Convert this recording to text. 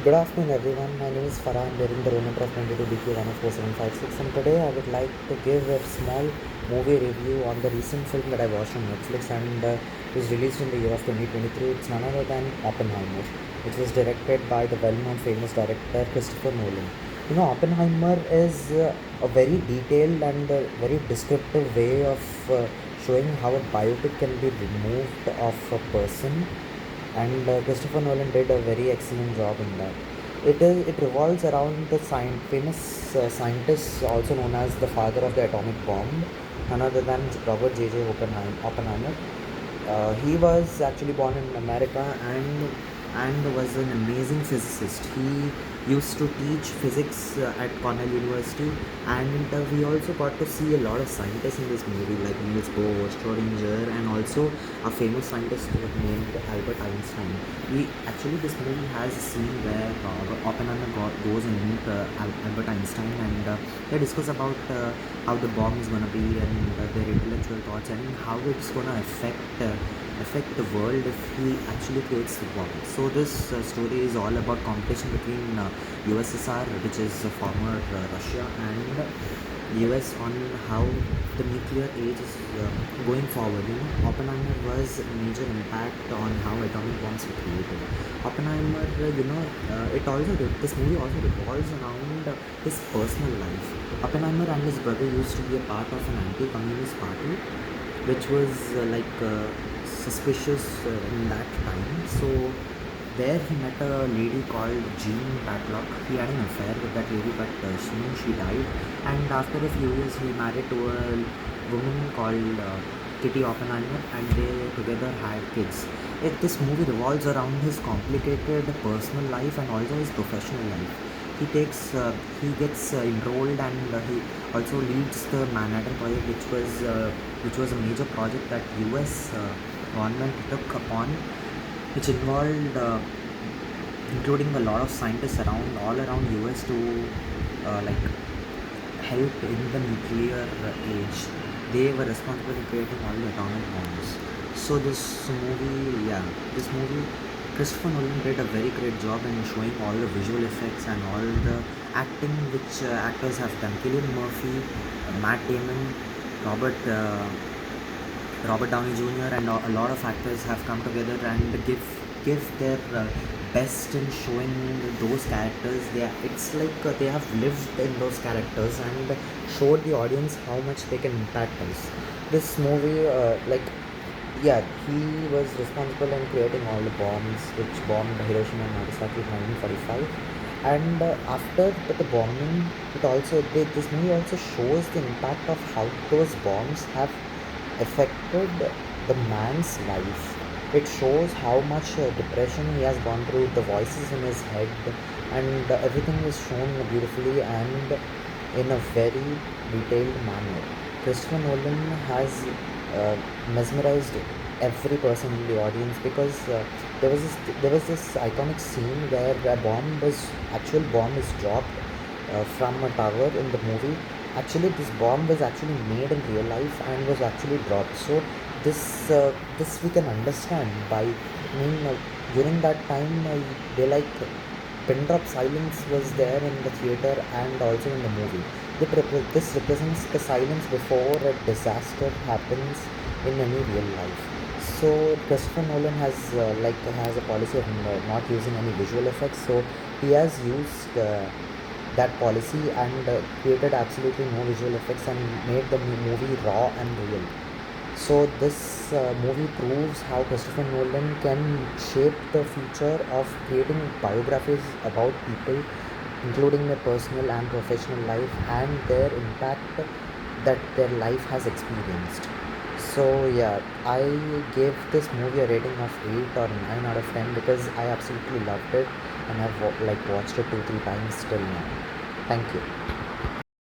Good afternoon, everyone. My name is Farah. I'm wearing the roll number of 22 BQ 14756, and today I would like to give a small movie review on the recent film that I watched on Netflix and was released in the year of 2023. It's none other than Oppenheimer, which was directed by the well-known famous director Christopher Nolan. Oppenheimer is a very detailed and very descriptive way of showing how a biopic can be removed of a person, and Christopher Nolan did a very excellent job in that. It revolves around the famous scientist, also known as the father of the atomic bomb, none other than Robert J.J. Oppenheimer. He was actually born in America and was an amazing physicist. He used to teach physics at Cornell University, and we also got to see a lot of scientists in this movie, like Niels Bohr, Schrodinger, and also a famous scientist named Albert Einstein. This movie has a scene where Oppenheimer goes and meet Albert Einstein, and they discuss about how the bomb is gonna be and their intellectual thoughts and how it's gonna affect the world if he actually creates the bomb. So this story is all about competition between USSR, which is former Russia, and US on how the nuclear age is going forward. Oppenheimer was a major impact on how atomic bombs were created. Oppenheimer, this movie also revolves around his personal life. Oppenheimer and his brother used to be a part of an anti-communist party, which was suspicious in that time. So there he met a lady called Jean Padlock. He had an affair with that lady, but she died. And after a few years, he married to a woman called Kitty Oppenheimer, and they together had kids. This movie revolves around his complicated personal life and also his professional life. He gets enrolled, and he also leads the Manhattan Project, which was a major project that U.S. Government took upon, which involved including a lot of scientists all around US to like help in the nuclear age. They were responsible for creating all the atomic bombs. So this movie, Christopher Nolan did a very great job in showing all the visual effects and all the acting which actors have done. Cillian Murphy, Matt Damon, Robert uh, Robert Downey Jr. and a lot of actors have come together and give their best in showing those characters. It's like they have lived in those characters and showed the audience how much they can impact us. This movie, he was responsible in creating all the bombs which bombed Hiroshima and Nagasaki in 1945. And after the bombing, this movie also shows the impact of how those bombs have affected the man's life. It shows how much depression he has gone through, the voices in his head, and everything is shown beautifully and in a very detailed manner. Christopher Nolan has mesmerized every person in the audience because there was this iconic scene where a actual bomb is dropped from a tower in the movie. Actually, this bomb was actually made in real life and was actually dropped. So this we can understand by. During that time, they like pin drop silence was there in the theater and also in the movie. This represents the silence before a disaster happens in any real life. So Christopher Nolan has a policy of not using any visual effects. So he has used that policy and created absolutely no visual effects and made the movie raw and real. So this movie proves how Christopher Nolan can shape the future of creating biographies about people, including their personal and professional life and their impact that their life has experienced. So I gave this movie a rating of 8 or 9 out of 10 because I absolutely loved it and I've watched it 2-3 times till now. Thank you.